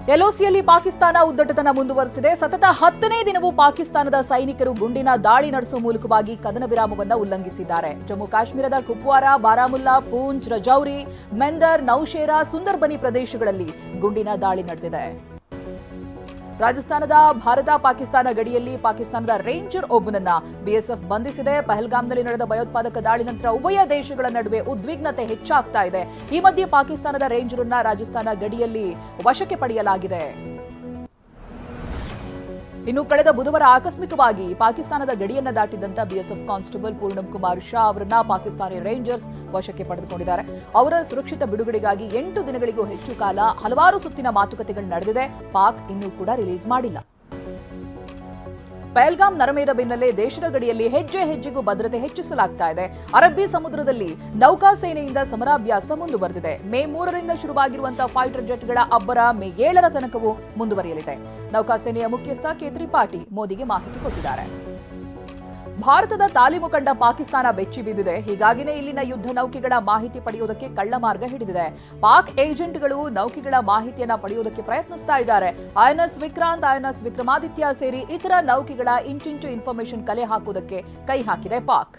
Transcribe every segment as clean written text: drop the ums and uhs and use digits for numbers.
ಎಲ್ಒಸಿಯಲ್ಲಿ ಪಾಕಿಸ್ತಾನ ಉದ್ದಟತನ ಮುಂದುವರೆಸಿದೆ. ಸತತ 10ನೇ ದಿನವೂ ಪಾಕಿಸ್ತಾನದ ಸೈನಿಕರು ಗುಂಡಿನ ದಾಳಿ ನಡೆಸುವ ಮೂಲಕವಾಗಿ ಕದನ ವಿರಾಮವನ್ನು ಉಲ್ಲಂಘಿಸಿದ್ದಾರೆ. ಜಮ್ಮು ಕಾಶ್ಮೀರದ ಕುಪ್ವಾರ, ಬಾರಾಮುಲ್ಲಾ, ಪೂಂಚ್, ರಜೌರಿ, ಮೆಂದರ್, ನೌಶೇರಾ, ಸುಂದರ್ಬನಿ ಪ್ರದೇಶಗಳಲ್ಲಿ ಗುಂಡಿನ ದಾಳಿ ನಡೆದಿದೆ. ರಾಜಸ್ಥಾನದ ಭಾರತ ಪಾಕಿಸ್ತಾನ ಗಡಿಯಲ್ಲಿ ಪಾಕಿಸ್ತಾನದ ರೇಂಜರ್ ಒಬ್ಬನನ್ನ ಬಿಎಸ್ಎಫ್ ಬಂಧಿಸಿದೆ. ಪಹಲ್ಗಾಮ್ನಲ್ಲಿ ನಡೆದ ಭಯೋತ್ಪಾದಕ ದಾಳಿ ನಂತರ ಉಭಯ ದೇಶಗಳ ನಡುವೆ ಉದ್ವಿಗ್ನತೆ ಹೆಚ್ಚಾಗ್ತಾ ಇದೆ. ಈ ಮಧ್ಯೆ ಪಾಕಿಸ್ತಾನದ ರೇಂಜರ್ ಅನ್ನ ರಾಜಸ್ಥಾನ ಗಡಿಯಲ್ಲಿ ವಶಕ್ಕೆ ಪಡೆಯಲಾಗಿದೆ. ಇನ್ನು ಕಳೆದ ಬುಧವಾರ ಆಕಸ್ಮಿಕವಾಗಿ ಪಾಕಿಸ್ತಾನದ ಗಡಿಯನ್ನ ದಾಟಿದಂತ ಬಿಎಸ್ಎಫ್ ಕಾನ್ಸ್ಟೇಬಲ್ ಪೂರ್ಣಂ ಕುಮಾರ್ ಶಾ ಅವರನ್ನ ಪಾಕಿಸ್ತಾನಿ ರೇಂಜರ್ಸ್ ವಶಕ್ಕೆ ಪಡೆದುಕೊಂಡಿದ್ದಾರೆ. ಅವರ ಸುರಕ್ಷಿತ ಬಿಡುಗಡೆಗಾಗಿ 8 ದಿನಗಳಿಗೂ ಹೆಚ್ಚು ಕಾಲ ಹಲವಾರು ಸುತ್ತಿನ ಮಾತುಕತೆಗಳು ನಡೆದಿದೆ. ಪಾಕ್ ಇನ್ನೂ ಕೂಡ ರಿಲೀಸ್ ಮಾಡಿಲ್ಲ. ಪಹಲ್ಗಾಮ್ ನರಮೇಧ ಬೆನ್ನಲ್ಲೇ ದೇಶದ ಗಡಿಯಲ್ಲಿ ಹೆಜ್ಜೆ ಹೆಜ್ಜೆಗೂ ಭದ್ರತೆ ಹೆಚ್ಚಿಸಲಾಗ್ತಾ ಇದೆ. ಅರಬ್ಬಿ ಸಮುದ್ರದಲ್ಲಿ ನೌಕಾಸೇನೆಯಿಂದ ಸಮರಾಭ್ಯಾಸ ಮುಂದುವರೆದಿದೆ. ಮೇ 3ರಿಂದ ಶುರುವಾಗಿರುವಂತಹ ಫೈಟರ್ ಜೆಟ್ಗಳ ಅಬ್ಬರ ಮೇ 7ರ ತನಕವೂ ಮುಂದುವರಿಯಲಿದೆ. ನೌಕಾಸೇನೆಯ ಮುಖ್ಯಸ್ಥ ಕೆ ತ್ರಿಪಾಠಿ ಮೋದಿಗೆ ಮಾಹಿತಿ ಕೊಟ್ಟಿದ್ದಾರೆ. ಭಾರತದ ತಾಲೀಮು ಕಂಡ ಪಾಕಿಸ್ತಾನ ಬೆಚ್ಚಿ ಬಿದ್ದಿದೆ. ಹೀಗಾಗಿನೇ ಇಲ್ಲಿನ ಯುದ್ಧ ನೌಕೆಗಳ ಮಾಹಿತಿ ಪಡೆಯುವುದಕ್ಕೆ ಕಳ್ಳ ಮಾರ್ಗ ಹಿಡಿದಿದೆ. ಪಾಕ್ ಏಜೆಂಟ್ಗಳು ನೌಕೆಗಳ ಮಾಹಿತಿಯನ್ನ ಪಡೆಯುವುದಕ್ಕೆ ಪ್ರಯತ್ನಿಸ್ತಾ ಇದ್ದಾರೆ. ಐಎನ್ಎಸ್ ವಿಕ್ರಾಂತ್, ಐಎನ್ಎಸ್ ವಿಕ್ರಮಾದಿತ್ಯ ಸೇರಿ ಇತರ ನೌಕೆಗಳ ಇಂಚಿಂಚು ಇನ್ಫಾರ್ಮೇಶನ್ ಕಲೆ ಹಾಕುವುದಕ್ಕೆ ಕೈ ಹಾಕಿದೆ ಪಾಕ್.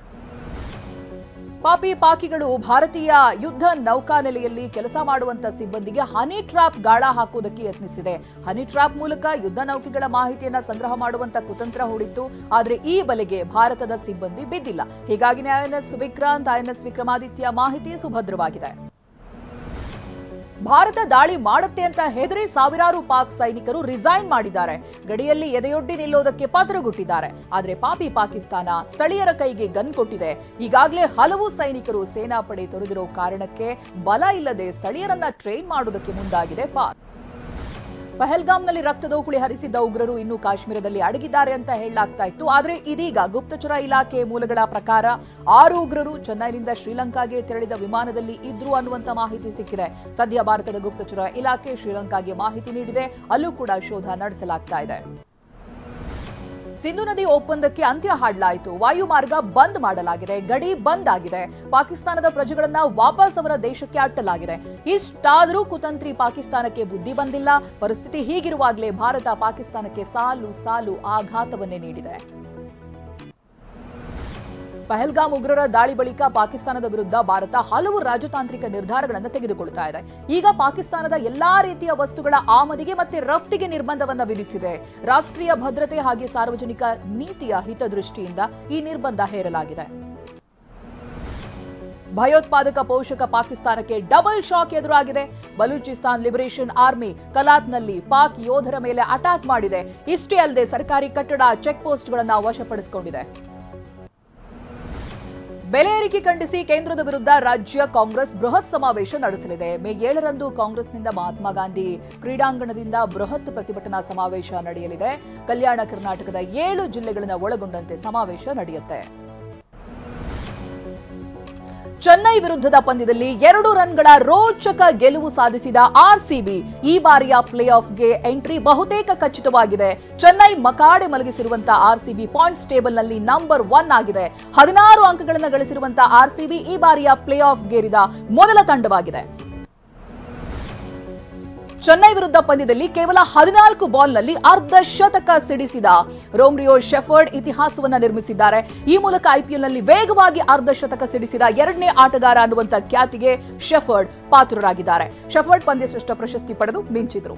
ಪಾಕಿಗಳು ಭಾರತೀಯ ಯುದ್ಧ ನೌಕಾನೆಲೆಯಲ್ಲಿ ಕೆಲಸ ಮಾಡುವಂತ ಸಿಬ್ಬಂದಿಗೆ ಹನಿ ಟ್ರಾಪ್ ಗಾಳ ಹಾಕುವುದಕ್ಕೆ ಯತ್ನಿಸಿದೆ. ಹನಿ ಟ್ರಾಪ್ ಮೂಲಕ ಯುದ್ಧ ನೌಕೆಗಳ ಮಾಹಿತಿಯನ್ನ ಸಂಗ್ರಹ ಮಾಡುವಂತ ಕುತಂತ್ರ ಹೂಡಿತ್ತು. ಆದರೆ ಈ ಬಲೆಗೆ ಭಾರತದ ಸಿಬ್ಬಂದಿ ಬಿದ್ದಿಲ್ಲ. ಹೀಗಾಗಿ ಐಎನ್ಎಸ್ ವಿಕ್ರಾಂತ್, ಐಎನ್ಎಸ್ ವಿಕ್ರಮಾದಿತ್ಯ ಮಾಹಿತಿ ಸುಭದ್ರವಾಗಿದೆ. ಭಾರತ ದಾಳಿ ಮಾಡುತ್ತೆ ಅಂತ ಹೆದರಿ ಸಾವಿರಾರು ಪಾಕ್ ಸೈನಿಕರು ರಿಸೈನ್ ಮಾಡಿದ್ದಾರೆ. ಗಡಿಯಲ್ಲಿ ಎದೆಯೊಡ್ಡಿ ನಿಲ್ಲೋದಕ್ಕೆ ಪತ್ರಗುಟ್ಟಿದ್ದಾರೆ. ಆದರೆ ಪಾಕಿಸ್ತಾನ ಸ್ಥಳೀಯರ ಕೈಗೆ ಗನ್ ಕೊಟ್ಟಿದೆ. ಈಗಾಗಲೇ ಹಲವು ಸೈನಿಕರು ಸೇನಾಪಡೆ ತೊರೆದಿರೋ ಕಾರಣಕ್ಕೆ ಬಲ ಇಲ್ಲದೆ ಸ್ಥಳೀಯರನ್ನ ಟ್ರೈನ್ ಮಾಡುವುದಕ್ಕೆ ಮುಂದಾಗಿದೆ ಪಾಕ್. ಪಹಲ್ಗಾಮ್ನಲ್ಲಿ ರಕ್ತದೋಕುಳಿ ಹರಿಸಿದ್ದ ಉಗ್ರರು ಇನ್ನೂ ಕಾಶ್ಮೀರದಲ್ಲಿ ಅಡಗಿದ್ದಾರೆ ಅಂತ ಹೇಳಲಾಗ್ತಾ ಇತ್ತು. ಆದರೆ ಇದೀಗ ಗುಪ್ತಚರ ಇಲಾಖೆ ಮೂಲಗಳ ಪ್ರಕಾರ 6 ಉಗ್ರರು ಚೆನ್ನೈನಿಂದ ಶ್ರೀಲಂಕಾಗೆ ತೆರಳಿದ ವಿಮಾನದಲ್ಲಿ ಇದ್ರು ಅನ್ನುವಂತ ಮಾಹಿತಿ ಸಿಕ್ಕಿದೆ. ಸದ್ಯ ಭಾರತದ ಗುಪ್ತಚರ ಇಲಾಖೆ ಶ್ರೀಲಂಕಾಗೆ ಮಾಹಿತಿ ನೀಡಿದೆ. ಅಲ್ಲೂ ಕೂಡ ಶೋಧ ನಡೆಸಲಾಗ್ತಾ ಇದೆ. ಸಿಂಧು ನದಿ ಒಪ್ಪಂದಕ್ಕೆ ಅಂತ್ಯ ಹಾಡಲಾಯಿತು. ವಾಯುಮಾರ್ಗ ಬಂದ್ ಮಾಡಲಾಗಿದೆ. ಗಡಿ ಬಂದ್ ಆಗಿದೆ. ಪಾಕಿಸ್ತಾನದ ಪ್ರಜೆಗಳನ್ನ ವಾಪಸ್ ಅವರ ದೇಶಕ್ಕೆ ಅಟ್ಟಲಾಗಿದೆ. ಇಷ್ಟಾದರೂ ಕುತಂತ್ರಿ ಪಾಕಿಸ್ತಾನಕ್ಕೆ ಬುದ್ಧಿ ಬಂದಿಲ್ಲ. ಪರಿಸ್ಥಿತಿ ಹೀಗಿರುವಾಗಲೇ ಭಾರತ ಪಾಕಿಸ್ತಾನಕ್ಕೆ ಸಾಲು ಸಾಲು ಆಘಾತವನ್ನೇ ನೀಡಿದೆ. ಪಹಲ್ಗಾಮ್ ಉಗ್ರರ ದಾಳಿ ಬಳಿಕ ಪಾಕಿಸ್ತಾನದ ವಿರುದ್ಧ ಭಾರತ ಹಲವು ರಾಜತಾಂತ್ರಿಕ ನಿರ್ಧಾರಗಳನ್ನು ತೆಗೆದುಕೊಳ್ತಾ ಇದೆ. ಈಗ ಪಾಕಿಸ್ತಾನದ ಎಲ್ಲಾ ರೀತಿಯ ವಸ್ತುಗಳ ಆಮದಿಗೆ ಮತ್ತೆ ರಫ್ತಿಗೆ ನಿರ್ಬಂಧವನ್ನು ವಿಧಿಸಿದೆ. ರಾಷ್ಟ್ರೀಯ ಭದ್ರತೆ ಹಾಗೆ ಸಾರ್ವಜನಿಕ ನೀತಿಯ ಹಿತದೃಷ್ಟಿಯಿಂದ ಈ ನಿರ್ಬಂಧ ಹೇರಲಾಗಿದೆ. ಭಯೋತ್ಪಾದಕ ಪೋಷಕ ಪಾಕಿಸ್ತಾನಕ್ಕೆ ಡಬಲ್ ಶಾಕ್ ಎದುರಾಗಿದೆ. ಬಲೂಚಿಸ್ತಾನ್ ಲಿಬರೇಷನ್ ಆರ್ಮಿ ಕಲಾತ್ನಲ್ಲಿ ಪಾಕ್ ಯೋಧರ ಮೇಲೆ ಅಟ್ಯಾಕ್ ಮಾಡಿದೆ. ಇಷ್ಟೇ ಅಲ್ಲದೆ ಸರ್ಕಾರಿ ಕಟ್ಟಡ, ಚೆಕ್ ಪೋಸ್ಟ್ಗಳನ್ನು ವಶಪಡಿಸಿಕೊಂಡಿದೆ. ಬೆಲೆ ಏರಿಕೆ ಖಂಡಿಸಿ ಕೇಂದ್ರದ ವಿರುದ್ಧ ರಾಜ್ಯ ಕಾಂಗ್ರೆಸ್ ಬೃಹತ್ ಸಮಾವೇಶ ನಡೆಸಲಿದೆ. ಮೇ 7ರಂದು ಕಾಂಗ್ರೆಸ್ನಿಂದ ಮಹಾತ್ಮ ಗಾಂಧಿ ಕ್ರೀಡಾಂಗಣದಿಂದ ಬೃಹತ್ ಪ್ರತಿಭಟನಾ ಸಮಾವೇಶ ನಡೆಯಲಿದೆ. ಕಲ್ಯಾಣ ಕರ್ನಾಟಕದ 7 ಜಿಲ್ಲೆಗಳನ್ನು ಒಳಗೊಂಡಂತೆ ಸಮಾವೇಶ ನಡೆಯುತ್ತೆ. ಚೆನ್ನೈ ವಿರುದ್ಧದ ಪಂದ್ಯದಲ್ಲಿ 2 ರನ್ಗಳ ರೋಚಕ ಗೆಲುವು ಸಾಧಿಸಿದ ಆರ್ಸಿಬಿ ಈ ಬಾರಿಯ ಪ್ಲೇ ಆಫ್ಗೆ ಎಂಟ್ರಿ ಬಹುತೇಕ ಖಚಿತವಾಗಿದೆ. ಚೆನ್ನೈ ಮಕಾಡೆ ಮಲಗಿಸಿರುವಂತಹ ಆರ್ಸಿಬಿ ಪಾಯಿಂಟ್ಸ್ ಟೇಬಲ್ನಲ್ಲಿ ನಂಬರ್ 1 ಆಗಿದೆ. 16 ಅಂಕಗಳನ್ನು ಗಳಿಸಿರುವಂತಹ ಆರ್ಸಿಬಿ ಈ ಬಾರಿಯ ಪ್ಲೇ ಆಫ್ಗೇರಿದ ಮೊದಲ ತಂಡವಾಗಿದೆ. ಚೆನ್ನೈ ವಿರುದ್ಧ ಪಂದ್ಯದಲ್ಲಿ ಕೇವಲ 14 ಬಾಲ್ನಲ್ಲಿ ಅರ್ಧ ಶತಕ ಸಿಡಿಸಿದ ರೋಮ್ರಿಯೋ ಶೆಫರ್ಡ್ ಇತಿಹಾಸವನ್ನ ನಿರ್ಮಿಸಿದ್ದಾರೆ. ಈ ಮೂಲಕ ಐಪಿಎಲ್ನಲ್ಲಿ ವೇಗವಾಗಿ ಅರ್ಧ ಶತಕ ಸಿಡಿಸಿದ 2ನೇ ಆಟಗಾರ ಅನ್ನುವಂಥ ಖ್ಯಾತಿಗೆ ಶೆಫರ್ಡ್ ಪಾತ್ರರಾಗಿದ್ದಾರೆ. ಶೆಫರ್ಡ್ ಪಂದ್ಯಶ್ರೇಷ್ಠ ಪ್ರಶಸ್ತಿ ಪಡೆದು ಮಿಂಚಿದ್ರು.